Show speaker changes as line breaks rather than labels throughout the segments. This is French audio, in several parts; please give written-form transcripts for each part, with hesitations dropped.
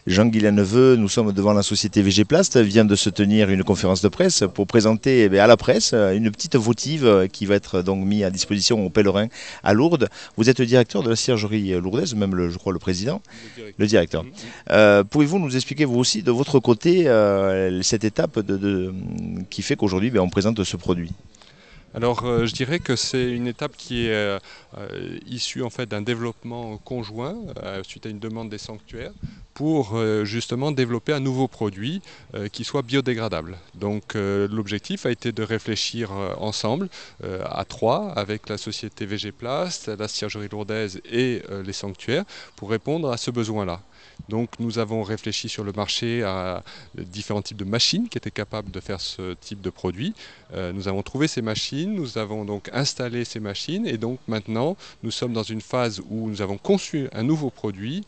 Jean-Guy Neveu, nous sommes devant la société VG-Plast. Vient de se tenir une conférence de presse pour présenter à la presse une petite votive qui va être donc mise à disposition aux pèlerins à Lourdes. Vous êtes le directeur de la ciergerie lourdaise, même je crois le président,
Le
le
directeur.
directeur. Pouvez-vous nous expliquer vous aussi de votre côté cette étape qui fait qu'aujourd'hui on présente ce produit?
Alors, je dirais que c'est une étape qui est issue en fait d'un développement conjoint suite à une demande des sanctuaires pour justement développer un nouveau produit qui soit biodégradable. Donc, l'objectif a été de réfléchir ensemble à trois avec la société VG-Plast, la ciergerie lourdaise et les sanctuaires pour répondre à ce besoin-là. Donc nous avons réfléchi sur le marché à différents types de machines qui étaient capables de faire ce type de produit. Nous avons trouvé ces machines, nous avons donc installé ces machines et donc maintenant nous sommes dans une phase où nous avons conçu un nouveau produit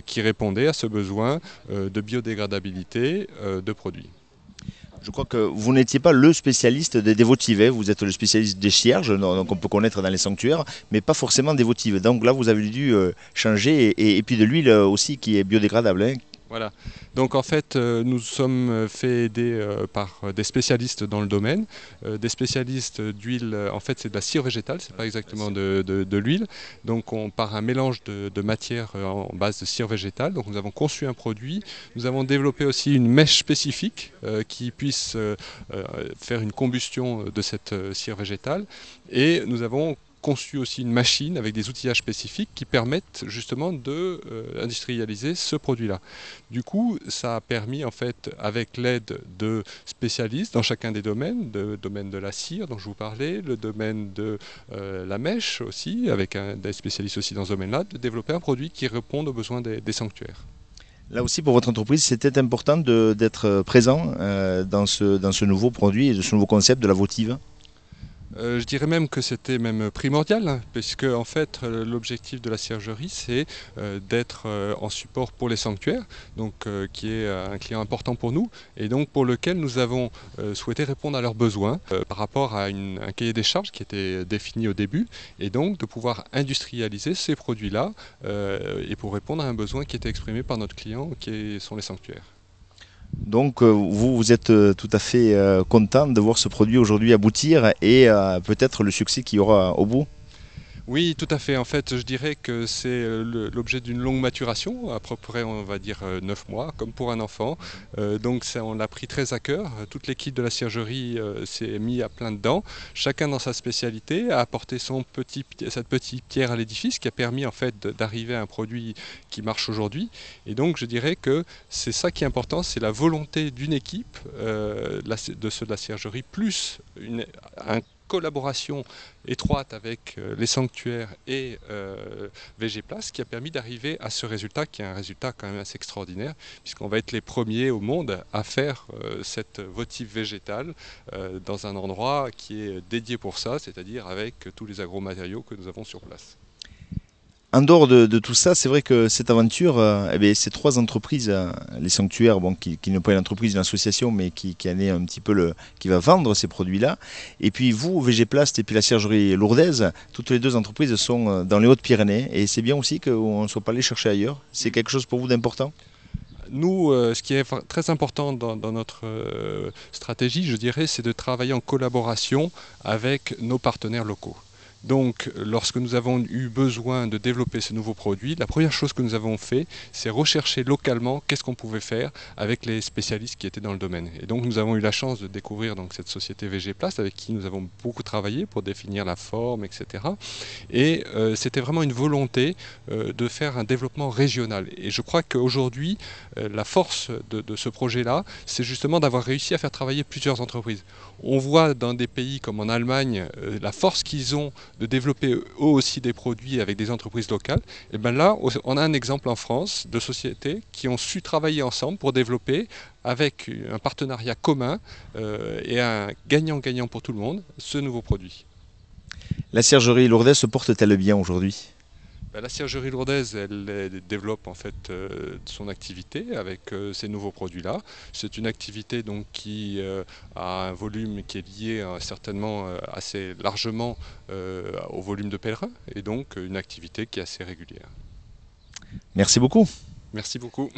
qui répondait à ce besoin de biodégradabilité de produits.
Je crois que vous n'étiez pas le spécialiste des votives, vous êtes le spécialiste des cierges, donc on peut connaître dans les sanctuaires, mais pas forcément des votives. Donc là, vous avez dû changer, et puis de l'huile aussi qui est biodégradable, hein.
Voilà. Donc en fait, nous sommes fait aider par des spécialistes dans le domaine, des spécialistes d'huile. En fait, c'est de la cire végétale, c'est pas exactement de l'huile. Donc par un mélange de matières en base de cire végétale. Donc nous avons conçu un produit. Nous avons développé aussi une mèche spécifique qui puisse faire une combustion de cette cire végétale. Et nous avons conçu aussi une machine avec des outillages spécifiques qui permettent justement de industrialiser ce produit-là. Du coup, ça a permis en fait, avec l'aide de spécialistes dans chacun des domaines, le domaine de la cire dont je vous parlais, le domaine de la mèche aussi, avec des spécialistes aussi dans ce domaine-là, de développer un produit qui réponde aux besoins des sanctuaires.
Là aussi, pour votre entreprise, c'était important d'être présent dans ce nouveau produit et de ce nouveau concept de la votive.
Je dirais même que c'était même primordial, hein, puisque en fait l'objectif de la ciergerie c'est d'être en support pour les sanctuaires, donc qui est un client important pour nous, et donc pour lequel nous avons souhaité répondre à leurs besoins par rapport à un cahier des charges qui était défini au début, et donc de pouvoir industrialiser ces produits-là et pour répondre à un besoin qui était exprimé par notre client, qui sont les sanctuaires.
Donc vous êtes tout à fait content de voir ce produit aujourd'hui aboutir et peut-être le succès qu'il y aura au bout.
Oui, tout à fait. En fait, je dirais que c'est l'objet d'une longue maturation, à peu près, on va dire, 9 mois, comme pour un enfant. Donc, on l'a pris très à cœur. Toute l'équipe de la ciergerie s'est mis à plein dedans. Chacun dans sa spécialité a apporté cette petite pierre à l'édifice qui a permis, en fait, d'arriver à un produit qui marche aujourd'hui. Et donc, je dirais que c'est ça qui est important, c'est la volonté d'une équipe, de ceux de la ciergerie, plus un collaboration étroite avec les sanctuaires et VG-Place qui a permis d'arriver à ce résultat qui est un résultat quand même assez extraordinaire puisqu'on va être les premiers au monde à faire cette votive végétale dans un endroit qui est dédié pour ça, c'est-à-dire avec tous les agromatériaux que nous avons sur place.
En dehors de tout ça, c'est vrai que cette aventure, ces trois entreprises, les sanctuaires, bon, qui n'est pas une entreprise, une association, mais qui en est un petit peu qui va vendre ces produits-là. Et puis vous, VG-Plast et puis la ciergerie lourdaise, toutes les deux entreprises sont dans les Hautes-Pyrénées. Et c'est bien aussi qu'on ne soit pas allé chercher ailleurs. C'est quelque chose pour vous d'important?
Nous, ce qui est très important dans notre stratégie, je dirais, c'est de travailler en collaboration avec nos partenaires locaux. Donc, lorsque nous avons eu besoin de développer ce nouveau produit, la première chose que nous avons fait, c'est rechercher localement qu'est-ce qu'on pouvait faire avec les spécialistes qui étaient dans le domaine. Et donc, nous avons eu la chance de découvrir donc, cette société VG-Plast avec qui nous avons beaucoup travaillé pour définir la forme, etc. Et c'était vraiment une volonté de faire un développement régional. Et je crois qu'aujourd'hui, la force de ce projet-là, c'est justement d'avoir réussi à faire travailler plusieurs entreprises. On voit dans des pays comme en Allemagne la force qu'ils ont de développer eux aussi des produits avec des entreprises locales. Et bien là, on a un exemple en France de sociétés qui ont su travailler ensemble pour développer avec un partenariat commun et un gagnant-gagnant pour tout le monde, ce nouveau produit.
La ciergerie lourdaise se porte-t-elle bien aujourd'hui?
La ciergerie lourdaise, elle développe en fait son activité avec ces nouveaux produits-là. C'est une activité donc qui a un volume qui est lié certainement assez largement au volume de pèlerins et donc une activité qui est assez régulière.
Merci beaucoup.
Merci beaucoup.